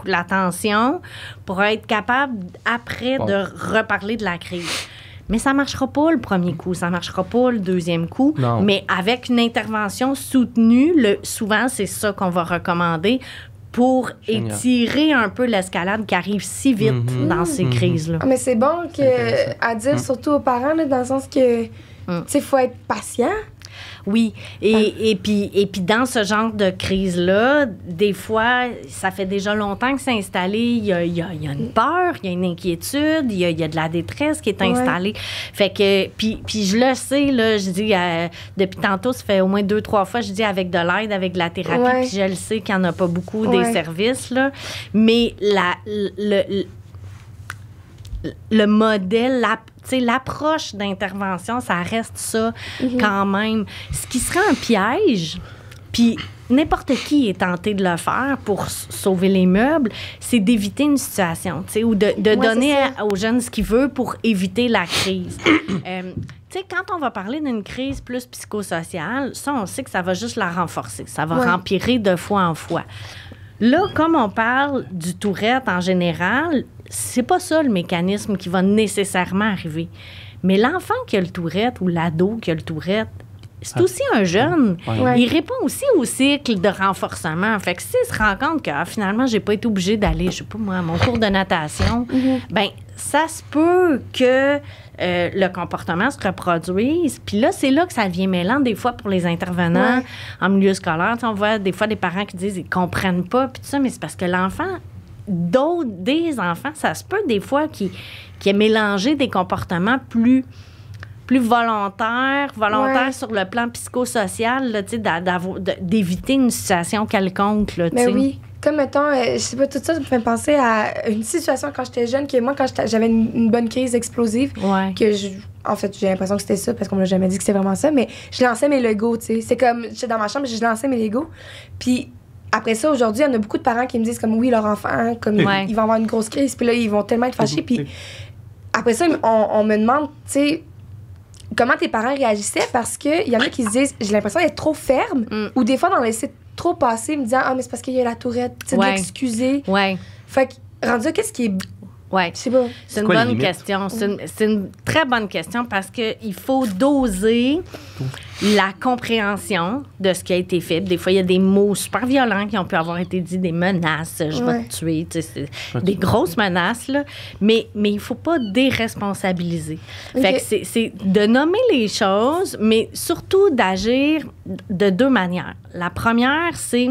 la tension, pour être capable, après, de reparler de la crise. Mais ça ne marchera pas le premier coup, ça ne marchera pas le deuxième coup. Non. Mais avec une intervention soutenue, souvent, c'est ça qu'on va recommander pour étirer un peu l'escalade qui arrive si vite dans ces crises-là. Mais c'est bon à dire, surtout aux parents, là, dans le sens que, tu sais, il faut être patient. Oui, et puis dans ce genre de crise-là, des fois, ça fait déjà longtemps que c'est installé, il y a une peur, il y a une inquiétude, il y a de la détresse qui est installée. Fait que, puis je le sais, là, je dis, depuis tantôt, ça fait au moins 2-3 fois, je dis avec de l'aide, avec de la thérapie, puis je le sais qu'il n'y en a pas beaucoup des services, là, mais le modèle, l'approche d'intervention, ça reste ça quand même. Ce qui serait un piège, puis n'importe qui est tenté de le faire pour sauver les meubles, c'est d'éviter une situation, ou de donner aux jeunes ce qu'ils veulent pour éviter la crise. Quand on va parler d'une crise plus psychosociale, ça, on sait que ça va juste la renforcer. Ça va empirer de fois en fois. Là, comme on parle du Tourette en général, c'est pas ça le mécanisme qui va nécessairement arriver. Mais l'enfant qui a le Tourette ou l'ado qui a le Tourette, c'est aussi un jeune. Il répond aussi au cycle de renforcement. Fait que s'il se rend compte que finalement, j'ai pas été obligée d'aller, je sais pas moi, à mon cours de natation, ben ça se peut que le comportement se reproduise. Puis là, c'est là que ça devient mêlant des fois pour les intervenants en milieu scolaire. On voit des fois des parents qui disent ils comprennent pas, puis tout ça, mais c'est parce que l'enfant, des enfants, ça se peut des fois qui aient mélangé des comportements plus plus volontaire sur le plan psychosocial, là, d'éviter une situation quelconque. Là, oui. Comme, mettons, je sais pas, tout ça me fait penser à une situation quand j'étais jeune, que moi, quand j'avais une bonne crise explosive, en fait, j'ai l'impression que c'était ça, parce qu'on me l'a jamais dit que c'était vraiment ça, mais je lançais mes Legos, tu sais. C'est comme, j'étais dans ma chambre, je lançais mes Legos. Puis après ça, aujourd'hui, il y en a beaucoup de parents qui me disent, comme, oui, leur enfant, comme, ils vont avoir une grosse crise, puis là, ils vont tellement être fâchés. Puis après ça, on me demande, tu sais, comment tes parents réagissaient, parce qu'il y en a qui se disent, j'ai l'impression d'être trop ferme, ou des fois, d'en laisser trop passer, me disant, mais c'est parce qu'il y a la tourette, tu sais, d'excuser. Fait que, rendu là, qu'est-ce qui est. Je sais pas. C'est une bonne question. C'est une très bonne question parce qu'il faut doser la compréhension de ce qui a été fait. Des fois, il y a des mots super violents qui ont pu avoir été dits, des menaces, je vais te tuer, des grosses menaces, là. Mais il ne faut pas déresponsabiliser. Fait que c'est de nommer les choses, mais surtout d'agir de deux manières. La première, c'est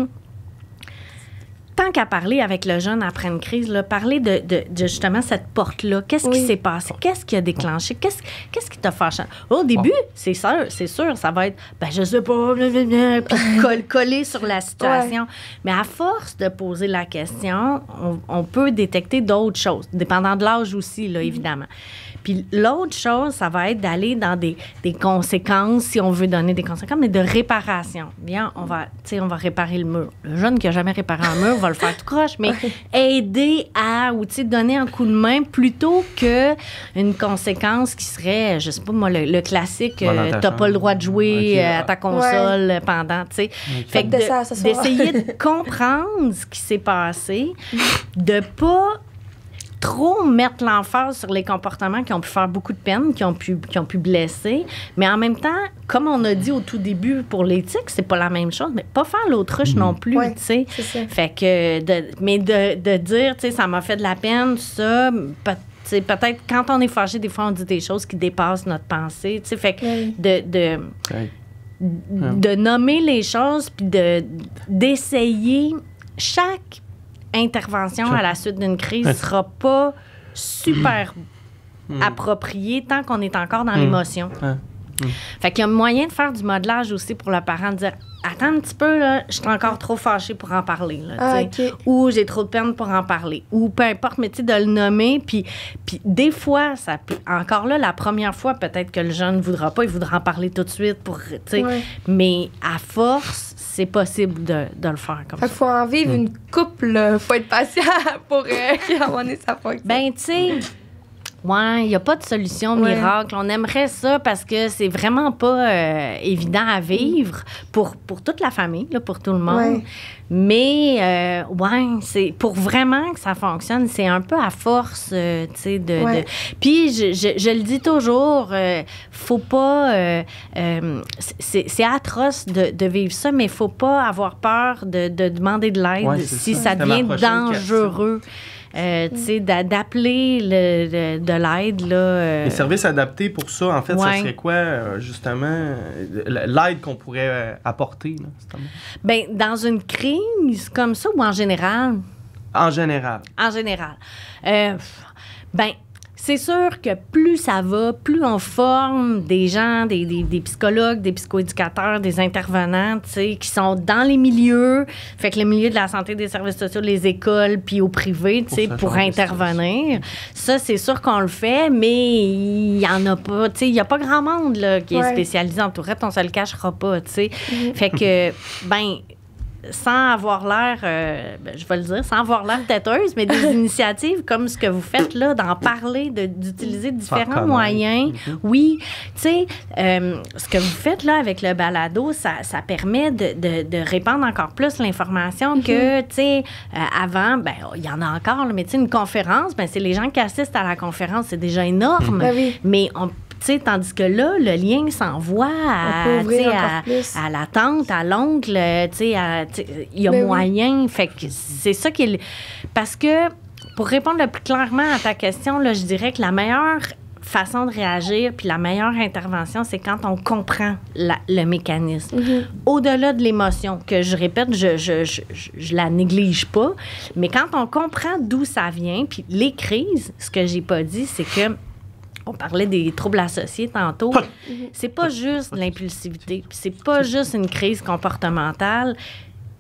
tant qu'à parler avec le jeune après une crise, là, parler de justement cette porte-là. Qu'est-ce qui s'est passé? Qu'est-ce qui a déclenché? Qu'est-ce qui t'a fâché? Au début, c'est sûr, ça va être, je sais pas, puis coller sur la situation. Mais à force de poser la question, on peut détecter d'autres choses, dépendant de l'âge aussi, là, évidemment. Puis l'autre chose, ça va être d'aller dans des conséquences, si on veut donner des conséquences, mais de réparation. Bien, on va réparer le mur. Le jeune qui n'a jamais réparé un mur va le faire tout croche, mais aider à, ou donner un coup de main plutôt qu'une conséquence qui serait, je sais pas moi, le classique, t'as pas le droit de jouer à ta console pendant, tu sais. Fait que d'essayer de comprendre ce qui s'est passé, de pas trop mettre l'emphase sur les comportements qui ont pu faire beaucoup de peine, qui ont pu blesser, mais en même temps, comme on a dit au tout début pour l'éthique, c'est pas la même chose, mais pas faire l'autruche non plus, tu sais. Fait que, de dire, tu sais, ça m'a fait de la peine, ça, peut-être quand on est fâché, des fois, on dit des choses qui dépassent notre pensée, tu sais. Fait que de nommer les choses, puis d'essayer chaque intervention à la suite d'une crise ne sera pas super appropriée tant qu'on est encore dans l'émotion. Fait qu'il y a moyen de faire du modelage aussi pour le parent, de dire « Attends un petit peu, là, je suis encore trop fâchée pour en parler. » Ou « J'ai trop de peine pour en parler. » Ou peu importe, mais tu sais, de le nommer. Puis des fois, ça peut, encore là, la première fois, peut-être que le jeune ne voudra pas, il voudra en parler tout de suite. Mais à force, c'est possible de le faire comme ça. Il faut en vivre une couple, il faut être patient pour qu'à un moment donné, ça fonctionne. Ben, tu sais, il n'y a pas de solution miracle. On aimerait ça parce que c'est vraiment pas évident à vivre pour toute la famille, là, pour tout le monde. Mais, c'est pour vraiment que ça fonctionne, c'est un peu à force, tu sais, Puis, je le dis toujours, faut pas... c'est atroce de vivre ça, mais faut pas avoir peur de demander de l'aide si ça devient dangereux. Tu sais, d'appeler de l'aide, là. Les services adaptés pour ça, en fait, ça serait quoi, justement, l'aide qu'on pourrait apporter, là, bien, dans une crise comme ça ou en général? En général. En général. Bien, c'est sûr que plus ça va, plus on forme des gens, des psychologues, des psychoéducateurs, des intervenants, tu sais, qui sont dans les milieux, fait que le milieu de la santé, des services sociaux, les écoles, puis au privé, tu sais, pour intervenir. Ça, c'est sûr qu'on le fait, mais il y en a pas, tu sais, il y a pas grand monde, là, qui est spécialisé en tourette, on se le cachera pas, tu sais. Fait que, ben, sans avoir l'air, je vais le dire, sans avoir l'air têteuse, mais des initiatives comme ce que vous faites là, d'en parler, d'utiliser différents moyens. Oui, tu sais, ce que vous faites là avec le balado, ça permet de répandre encore plus l'information que, tu sais, avant, ben il y en a encore, mais tu sais, une conférence, ben c'est les gens qui assistent à la conférence, c'est déjà énorme, mais tandis que là, le lien s'envoie à la tante, à l'oncle, il y a moyen. Fait que c'est ça qui est... Parce que, pour répondre le plus clairement à ta question, là, je dirais que la meilleure façon de réagir puis la meilleure intervention, c'est quand on comprend le mécanisme. Au-delà de l'émotion, que je répète, je la néglige pas, mais quand on comprend d'où ça vient, puis les crises, ce que j'ai pas dit, c'est que on parlait des troubles associés tantôt. C'est pas juste de l'impulsivité, puis c'est pas juste une crise comportementale.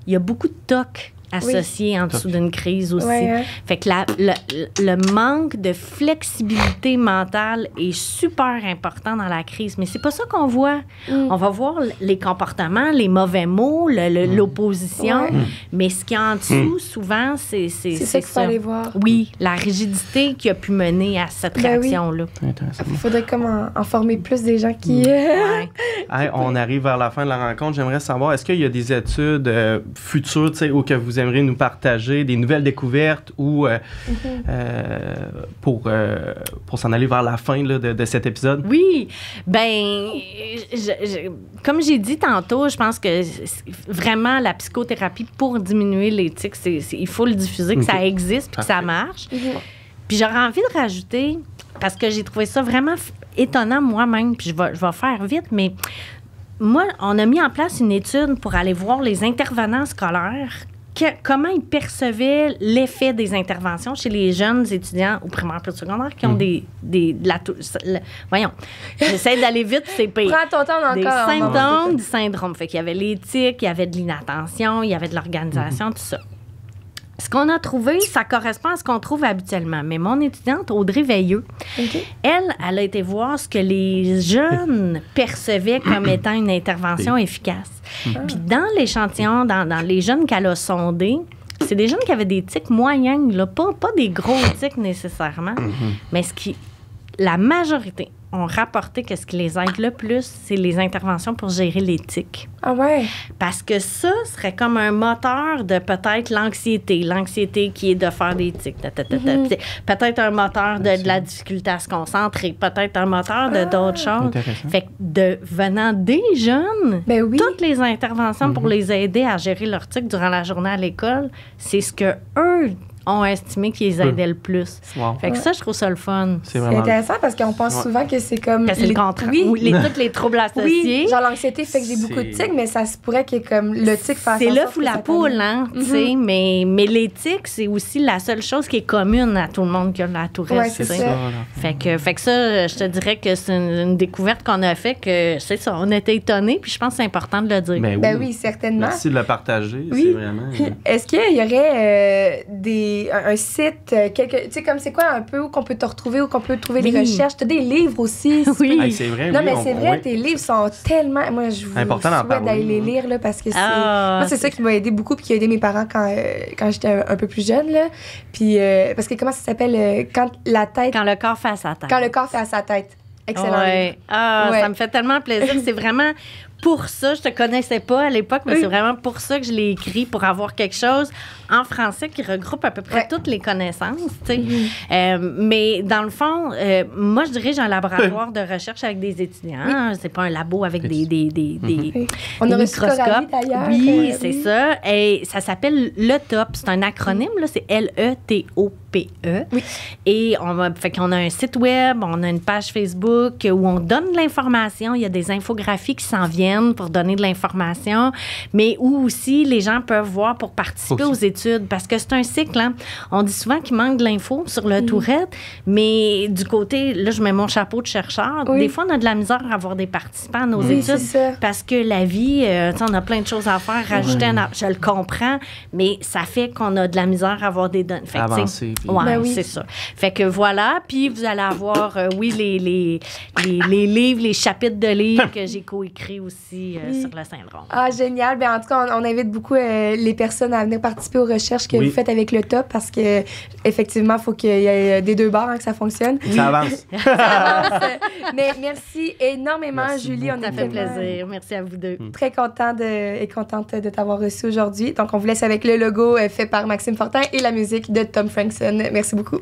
Il y a beaucoup de TOC associés en dessous d'une crise aussi. Fait que le manque de flexibilité mentale est super important dans la crise. Mais c'est pas ça qu'on voit. On va voir les comportements, les mauvais mots, l'opposition. Mais ce qui est en dessous, souvent, c'est ça qu'il fallait voir. Oui, la rigidité qui a pu mener à cette réaction-là. Il faudrait comme en former plus des gens qui... On arrive vers la fin de la rencontre. J'aimerais savoir, est-ce qu'il y a des études futures, ou que vous aimeriez nous partager, des nouvelles découvertes ou pour s'en aller vers la fin là, de cet épisode? Oui. Ben, comme j'ai dit tantôt, je pense que vraiment la psychothérapie pour diminuer les tics, il faut le diffuser, que ça existe puis que ça marche. Puis j'aurais envie de rajouter, parce que j'ai trouvé ça vraiment étonnant moi-même, puis je vais faire vite, mais moi, on a mis en place une étude pour aller voir les intervenants scolaires, comment ils percevaient l'effet des interventions chez les jeunes étudiants au primaire puis au secondaire qui ont voyons, j'essaie d'aller vite, c'est pire. Prends ton temps encore. Des symptômes du syndrome. Fait qu'il y avait l'éthique, il y avait de l'inattention, il y avait de l'organisation, tout ça. Ce qu'on a trouvé, ça correspond à ce qu'on trouve habituellement. Mais mon étudiante, Audrey Veilleux, elle a été voir ce que les jeunes percevaient comme étant une intervention efficace. Puis dans l'échantillon, dans les jeunes qu'elle a sondés, c'est des jeunes qui avaient des tics moyens, là, pas des gros tics nécessairement, mais la majorité ont rapporté que ce qui les aide le plus, c'est les interventions pour gérer les tics. Ah ouais? Parce que ça serait comme un moteur de peut-être l'anxiété. L'anxiété qui est de faire des tics. Peut-être un moteur de la difficulté à se concentrer. Peut-être un moteur de d'autres choses. Fait que venant des jeunes, toutes les interventions pour les aider à gérer leurs tics durant la journée à l'école, c'est ce que eux ont estimé qu'ils les aidaient le plus. Fait que ça, je trouve ça le fun. C'est intéressant parce qu'on pense souvent que c'est comme... C'est le contraire. Tous les troubles associés. Oui, genre l'anxiété fait que j'ai beaucoup de tics, mais ça se pourrait que comme le tic fasse... C'est l'œuf ou la poule, hein, tu sais, mais les tics, c'est aussi la seule chose qui est commune à tout le monde qui a la Tourette. Oui, c'est ça. Fait que ça, je te dirais que c'est une découverte qu'on a fait que, c'est ça, on était étonnés, puis je pense que c'est important de le dire. Ben oui, certainement. Merci de le partager, c'est vraiment... Est-ce qu'il y aurait un site, tu sais, comme c'est quoi un peu où qu'on peut te retrouver, où qu'on peut trouver des recherches? Tu as des livres aussi. C'est vrai. Non, mais c'est vrai, tes livres sont tellement... Moi, je vous souhaite d'aller les lire, là, parce que moi, c'est ça qui m'a aidé beaucoup, puis qui a aidé mes parents quand j'étais un peu plus jeune, là. Puis, parce que comment ça s'appelle? Quand le corps fait à sa tête. Quand le corps fait à sa tête. Excellent. Ça me fait tellement plaisir. C'est vraiment pour ça. Je te connaissais pas à l'époque, mais c'est vraiment pour ça que je l'ai écrit, pour avoir quelque chose en français qui regroupe à peu près toutes les connaissances, tu sais. Mais dans le fond, moi, je dirais j'ai un laboratoire de recherche avec des étudiants. C'est pas un labo avec des On a microscopes. D'ailleurs. Oui, c'est ça. Et ça s'appelle le TOP. C'est un acronyme, là. C'est LETOPE. Et fait qu'on a un site web, on a une page Facebook où on donne de l'information. Il y a des infographies qui s'en viennent pour donner de l'information, mais où aussi les gens peuvent voir pour participer aux études, parce que c'est un cycle. Hein? On dit souvent qu'il manque de l'info sur le Tourette, mais du côté, là, je mets mon chapeau de chercheur. Des fois, on a de la misère à avoir des participants à nos études parce que la vie, on a plein de choses à faire, rajouter je le comprends, mais ça fait qu'on a de la misère à avoir des données. Avancer. C'est ça. Fait que voilà, puis vous allez avoir, les livres, les chapitres de livres que j'ai coécrits aussi sur le syndrome. Ah, génial. En tout cas, on invite beaucoup les personnes à venir participer aux recherches que vous faites avec le TOP, parce que effectivement, il faut qu'il y ait des deux bords, que ça fonctionne. Ça avance. Ça avance. Mais merci énormément, Julie. Ça fait plaisir. Merci à vous deux. Très contente de t'avoir reçu aujourd'hui. Donc, on vous laisse avec le logo fait par Maxime Fortin et la musique de Tom Frankson. Merci beaucoup.